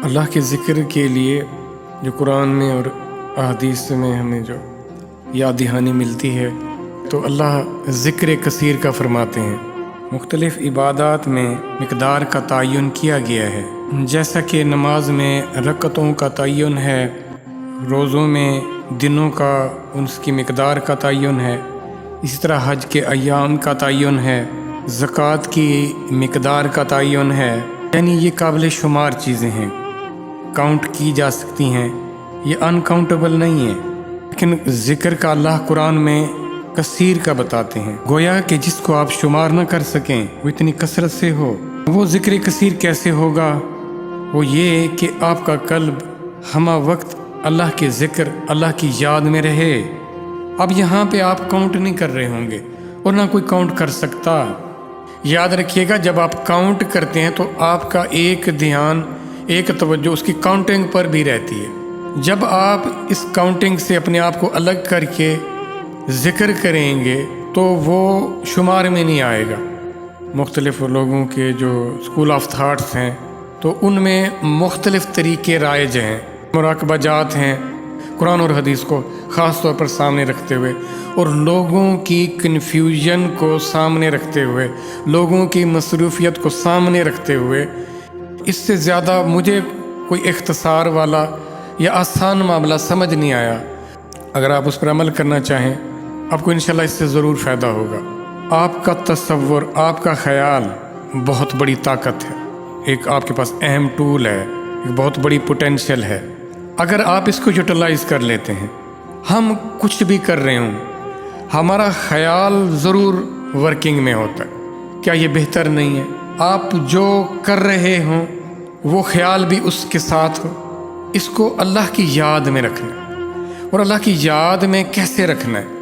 اللہ کے ذکر کے لیے جو قرآن میں اور احادیث میں ہمیں جو یاد دہانی ملتی ہے تو اللہ ذکر کثیر کا فرماتے ہیں۔ مختلف عبادات میں مقدار کا تعین کیا گیا ہے، جیسا کہ نماز میں رکعتوں کا تعین ہے، روزوں میں دنوں کا اس کی مقدار کا تعین ہے، اسی طرح حج کے ایام کا تعین ہے، زکوٰۃ کی مقدار کا تعین ہے، یعنی یہ قابل شمار چیزیں ہیں، کاؤنٹ کی جا سکتی ہیں، یہ ان کاؤنٹیبل نہیں ہے۔ لیکن ذکر کا اللہ قرآن میں کثیر کا بتاتے ہیں، گویا کہ جس کو آپ شمار نہ کر سکیں وہ اتنی کثرت سے ہو۔ وہ ذکر کثیر کیسے ہوگا؟ وہ یہ کہ آپ کا قلب ہمہ وقت اللہ کے ذکر، اللہ کی یاد میں رہے۔ اب یہاں پہ آپ کاؤنٹ نہیں کر رہے ہوں گے اور نہ کوئی کاؤنٹ کر سکتا۔ یاد رکھیے گا، جب آپ کاؤنٹ کرتے ہیں تو آپ کا ایک دھیان، ایک توجہ اس کی کاؤنٹنگ پر بھی رہتی ہے۔ جب آپ اس کاؤنٹنگ سے اپنے آپ کو الگ کر کے ذکر کریں گے تو وہ شمار میں نہیں آئے گا۔ مختلف لوگوں کے جو اسکول آف تھاٹس ہیں تو ان میں مختلف طریقے رائج ہیں، مراقبہ جات ہیں، قرآن اور حدیث کو خاص طور پر سامنے رکھتے ہوئے اور لوگوں کی کنفیوژن کو سامنے رکھتے ہوئے، لوگوں کی مصروفیت کو سامنے رکھتے ہوئے۔ اس سے زیادہ مجھے کوئی اختصار والا یا آسان معاملہ سمجھ نہیں آیا۔ اگر آپ اس پر عمل کرنا چاہیں، آپ کو انشاءاللہ اس سے ضرور فائدہ ہوگا۔ آپ کا تصور، آپ کا خیال بہت بڑی طاقت ہے، ایک آپ کے پاس اہم ٹول ہے، ایک بہت بڑی پوٹینشیل ہے۔ اگر آپ اس کو یوٹیلائز کر لیتے ہیں، ہم کچھ بھی کر رہے ہوں، ہمارا خیال ضرور ورکنگ میں ہوتا ہے۔ کیا یہ بہتر نہیں ہے؟ آپ جو کر رہے ہوں وہ خیال بھی اس کے ساتھ ہو۔ اس کو اللہ کی یاد میں رکھنا ہے۔ اور اللہ کی یاد میں کیسے رکھنا ہے؟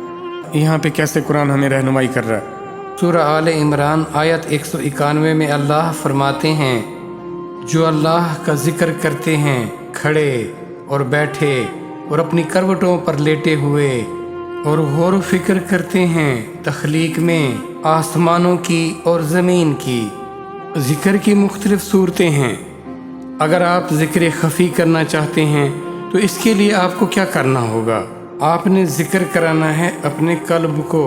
یہاں پہ کیسے قرآن ہمیں رہنمائی کر رہا ہے؟ سورہ آل عمران آیت 191 میں اللہ فرماتے ہیں، جو اللہ کا ذکر کرتے ہیں کھڑے اور بیٹھے اور اپنی کروٹوں پر لیٹے ہوئے، اور غور و فکر کرتے ہیں تخلیق میں آسمانوں کی اور زمین کی۔ ذکر کی مختلف صورتیں ہیں۔ اگر آپ ذکر خفی کرنا چاہتے ہیں تو اس کے لیے آپ کو کیا کرنا ہوگا؟ آپ نے ذکر کرانا ہے اپنے قلب کو،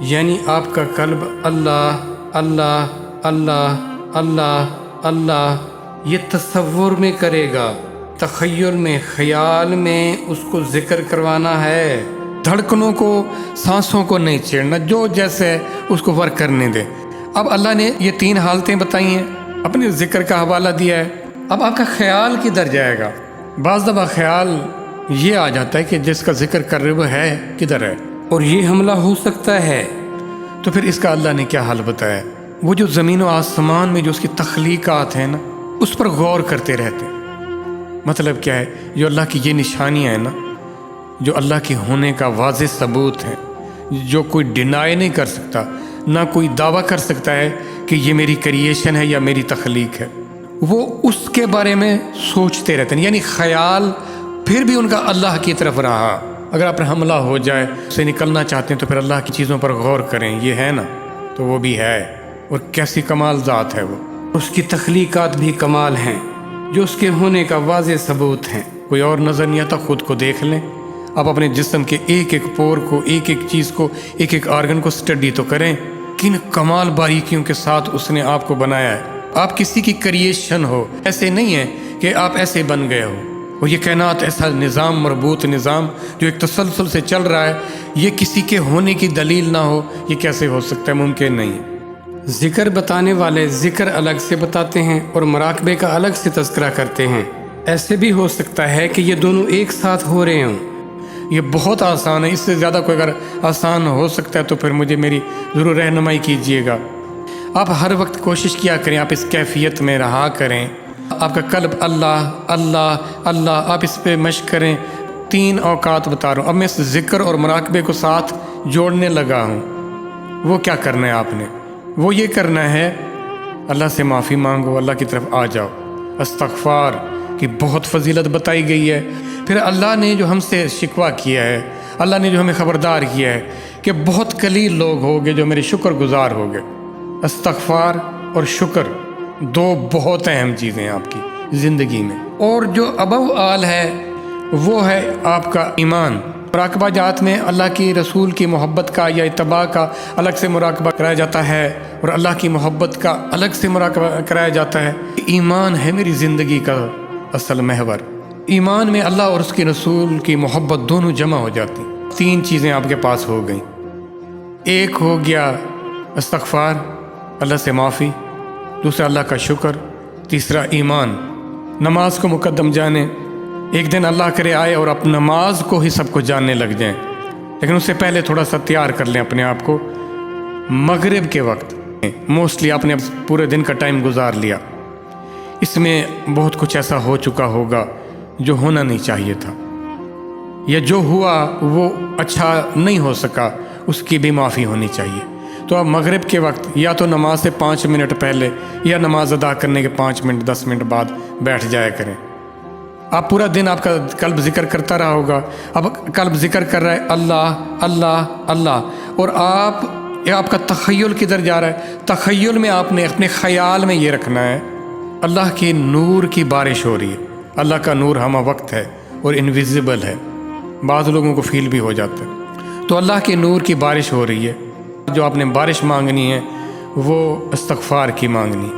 یعنی آپ کا قلب اللہ اللہ اللہ اللہ اللہ یہ تصور میں کرے گا، تخیل میں، خیال میں اس کو ذکر کروانا ہے۔ دھڑکنوں کو، سانسوں کو نہیں چھیڑنا، جو جیسے اس کو ورک کرنے دے۔ اب اللہ نے یہ 3 حالتیں بتائی ہیں، اپنے ذکر کا حوالہ دیا ہے۔ اب آپ کا خیال کدھر جائے گا؟ بعض دفعہ خیال یہ آ جاتا ہے کہ جس کا ذکر کر رہے وہ ہے کدھر ہے، اور یہ حملہ ہو سکتا ہے۔ تو پھر اس کا اللہ نے کیا حل بتایا؟ وہ جو زمین و آسمان میں جو اس کی تخلیقات ہیں نا، اس پر غور کرتے رہتے ہیں۔ مطلب کیا ہے؟ جو اللہ کی یہ نشانیاں ہیں نا، جو اللہ کے ہونے کا واضح ثبوت ہے، جو کوئی ڈینائی نہیں کر سکتا، نہ کوئی دعویٰ کر سکتا ہے کہ یہ میری کریشن ہے یا میری تخلیق ہے، وہ اس کے بارے میں سوچتے رہتے ہیں۔ یعنی خیال پھر بھی ان کا اللہ کی طرف رہا۔ اگر آپ پر حملہ ہو جائے، اسے نکلنا چاہتے ہیں تو پھر اللہ کی چیزوں پر غور کریں، یہ ہے نا، تو وہ بھی ہے، اور کیسی کمال ذات ہے وہ۔ اس کی تخلیقات بھی کمال ہیں، جو اس کے ہونے کا واضح ثبوت ہیں۔ کوئی اور نظر نہیں آتا، خود کو دیکھ لیں۔ آپ اپنے جسم کے ایک ایک پور کو، ایک ایک چیز کو، ایک ایک آرگن کو اسٹڈی تو کریں، کن کمال باریکیوں کے ساتھ اس نے آپ کو بنایا ہے۔ آپ کسی کی کریشن ہو، ایسے نہیں ہے کہ آپ ایسے بن گئے ہو۔ اور یہ کائنات ایسا نظام، مربوط نظام جو ایک تسلسل سے چل رہا ہے، یہ کسی کے ہونے کی دلیل نہ ہو، یہ کیسے ہو سکتا ہے؟ ممکن نہیں ہے۔ ذکر بتانے والے ذکر الگ سے بتاتے ہیں اور مراقبے کا الگ سے تذکرہ کرتے ہیں۔ ایسے بھی ہو سکتا ہے کہ یہ دونوں ایک ساتھ ہو رہے ہوں۔ یہ بہت آسان ہے، اس سے زیادہ کوئی اگر آسان ہو سکتا ہے تو پھر مجھے میری ضرور رہنمائی کیجیے گا۔ آپ ہر وقت کوشش کیا کریں، آپ اس کیفیت میں رہا کریں۔ آپ کا قلب اللہ اللہ اللہ، آپ اس پہ مشق کریں۔ 3 اوقات بتا رہا ہوں، اب میں اس ذکر اور مراقبے کو ساتھ جوڑنے لگا ہوں۔ وہ کیا کرنا ہے آپ نے؟ وہ یہ کرنا ہے، اللہ سے معافی مانگو، اللہ کی طرف آ جاؤ۔ استغفار کی بہت فضیلت بتائی گئی ہے۔ پھر اللہ نے جو ہم سے شکوہ کیا ہے، اللہ نے جو ہمیں خبردار کیا ہے کہ بہت قلیل لوگ ہوگے جو میرے شکر گزار ہوگے۔ استغفار اور شکر 2 بہت اہم چیزیں ہیں آپ کی، زندگی میں۔ اور جو ابو آل ہے وہ ہے آپ کا ایمان۔ مراقبہ جات میں اللہ کی رسول کی محبت کا یا اتباع کا الگ سے مراقبہ کرایا جاتا ہے، اور اللہ کی محبت کا الگ سے مراقبہ کرایا جاتا ہے۔ ایمان ہے میری زندگی کا اصل محور۔ ایمان میں اللہ اور اس کے رسول کی محبت دونوں جمع ہو جاتی۔ 3 چیزیں آپ کے پاس ہو گئیں۔ ایک ہو گیا استغفار، اللہ سے معافی، دوسرا اللہ کا شکر، تیسرا ایمان۔ نماز کو مقدم جانیں، ایک دن اللہ کرے آئے اور آپ نماز کو ہی سب کو جاننے لگ جائیں، لیکن اس سے پہلے تھوڑا سا تیار کر لیں اپنے آپ کو۔ مغرب کے وقت موسٹلی آپ نے پورے دن کا ٹائم گزار لیا، اس میں بہت کچھ ایسا ہو چکا ہوگا جو ہونا نہیں چاہیے تھا، یا جو ہوا وہ اچھا نہیں ہو سکا، اس کی بھی معافی ہونی چاہیے۔ تو آپ مغرب کے وقت یا تو نماز سے 5 منٹ پہلے یا نماز ادا کرنے کے 5 منٹ 10 منٹ بعد بیٹھ جایا کریں۔ آپ پورا دن آپ کا قلب ذکر کرتا رہا ہوگا، اب قلب ذکر کر رہا ہے اللہ اللہ اللہ، اور آپ کا تخیل کدھر جا رہا ہے؟ تخیل میں آپ نے اپنے خیال میں یہ رکھنا ہے اللہ کی نور کی بارش ہو رہی ہے۔ اللہ کا نور ہمہ وقت ہے اور انویزیبل ہے، بعض لوگوں کو فیل بھی ہو جاتا ہے۔ تو اللہ کے نور کی بارش ہو رہی ہے، جو آپ نے بارش مانگنی ہے وہ استغفار کی مانگنی،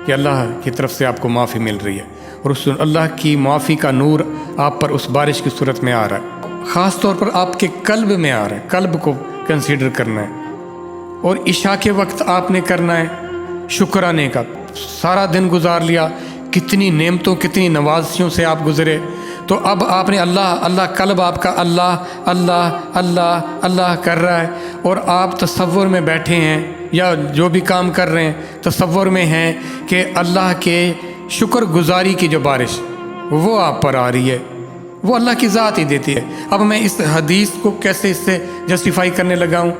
کہ اللہ کی طرف سے آپ کو معافی مل رہی ہے، اور اس اللہ کی معافی کا نور آپ پر اس بارش کی صورت میں آ رہا ہے، خاص طور پر آپ کے قلب میں آ رہا ہے، قلب کو کنسیڈر کرنا ہے۔ اور عشاء کے وقت آپ نے کرنا ہے شکرانے کا۔ سارا دن گزار لیا، کتنی نعمتوں کتنی نوازشوں سے آپ گزرے، تو اب آپ نے اللہ اللہ، قلب آپ کا اللہ اللہ اللہ اللہ کر رہا ہے، اور آپ تصور میں بیٹھے ہیں یا جو بھی کام کر رہے ہیں تصور میں ہیں کہ اللہ کے شکر گزاری کی جو بارش وہ آپ پر آ رہی ہے، وہ اللہ کی ذات ہی دیتی ہے۔ اب میں اس حدیث کو کیسے اس سے جسٹیفائی کرنے لگا ہوں؟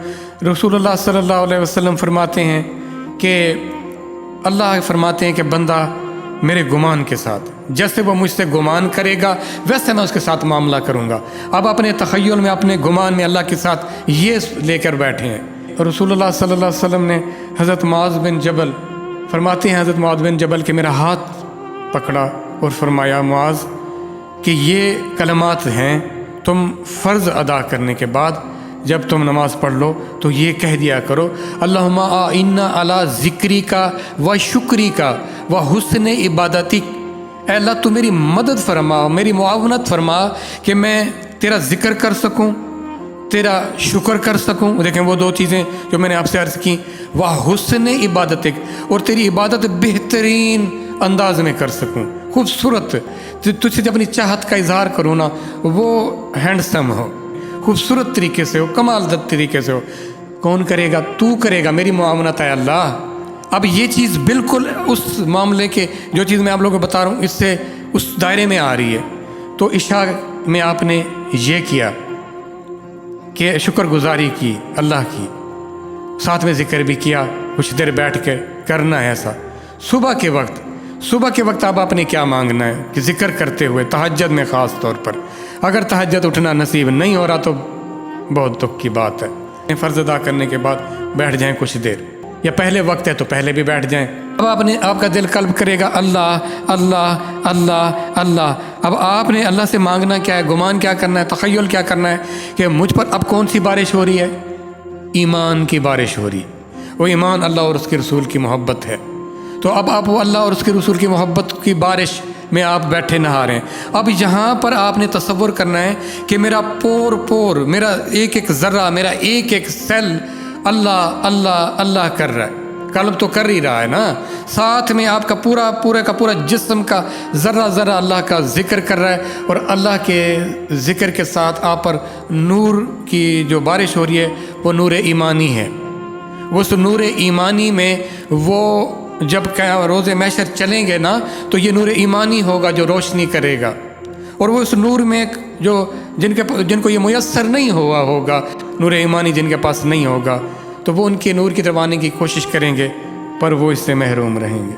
رسول اللہ صلی اللہ علیہ وسلم فرماتے ہیں کہ اللہ فرماتے ہیں کہ بندہ میرے گمان کے ساتھ، جیسے وہ مجھ سے گمان کرے گا ویسے میں اس کے ساتھ معاملہ کروں گا۔ اب اپنے تخیل میں اپنے گمان میں اللہ کے ساتھ یہ لے کر بیٹھے ہیں۔ رسول اللہ صلی اللہ علیہ وسلم نے حضرت معاذ بن جبل فرماتے ہیں، حضرت معاذ بن جبل کہ میرا ہاتھ پکڑا اور فرمایا معاذ کہ یہ کلمات ہیں، تم فرض ادا کرنے کے بعد جب تم نماز پڑھ لو تو یہ کہہ دیا کرو اللہم اعنا علی ذکری کا و شکری کا و حسن عبادتک۔ اے اللہ تو میری مدد فرما، میری معاونت فرما کہ میں تیرا ذکر کر سکوں، تیرا شکر کر سکوں۔ دیکھیں وہ 2 چیزیں جو میں نے آپ سے عرض کی، وہ حسن عبادتک، اور تیری عبادت بہترین انداز میں کر سکوں، خوبصورت، تجھ سے جب اپنی چاہت کا اظہار کروں نا وہ ہینڈسم ہو، خوبصورت طریقے سے ہو، کمال دت طریقے سے ہو۔ کون کرے گا؟ تو کرے گا، میری معاونت ہے اللہ۔ اب یہ چیز بالکل اس معاملے کے جو چیز میں آپ لوگوں کو بتا رہا ہوں اس سے اس دائرے میں آ رہی ہے۔ تو عشاء میں آپ نے یہ کیا کہ شکر گزاری کی اللہ کی، ساتھ میں ذکر بھی کیا، کچھ دیر بیٹھ کے کرنا ہے ایسا۔ صبح کے وقت آپ نے کیا مانگنا ہے کہ ذکر کرتے ہوئے تہجد میں، خاص طور پر اگر تہجد اٹھنا نصیب نہیں ہو رہا تو بہت دکھ کی بات ہے، فرض ادا کرنے کے بعد بیٹھ جائیں کچھ دیر، یا پہلے وقت ہے تو پہلے بھی بیٹھ جائیں۔ اب آپ کا دل قلب کرے گا اللہ اللہ اللہ اللہ۔ اب آپ نے اللہ سے مانگنا کیا ہے، گمان کیا کرنا ہے، تخیل کیا کرنا ہے کہ مجھ پر اب کون سی بارش ہو رہی ہے؟ ایمان کی بارش ہو رہی ہے۔ وہ ایمان اللہ اور اس کے رسول کی محبت ہے۔ تو اب آپ وہ اللہ اور اس کے رسول کی محبت کی بارش میں آپ بیٹھے نہا رہے ہیں۔ اب یہاں پر آپ نے تصور کرنا ہے کہ میرا پور میرا ایک ایک ذرہ، میرا ایک ایک سیل اللہ اللہ اللہ کر رہا ہے۔ قلب تو کر ہی رہا ہے نا، ساتھ میں آپ کا پورا جسم کا ذرہ اللہ کا ذکر کر رہا ہے، اور اللہ کے ذکر کے ساتھ آپ پر نور کی جو بارش ہو رہی ہے وہ نور ایمانی ہے۔ اس نور ایمانی میں وہ جب روز محشر چلیں گے نا تو یہ نور ایمانی ہوگا جو روشنی کرے گا، اور وہ اس نور میں جو جن کو یہ میسر نہیں ہوا ہوگا، نور ایمانی جن کے پاس نہیں ہوگا، تو وہ ان کے نور کی طرف آنے کی کوشش کریں گے، پر وہ اس سے محروم رہیں گے۔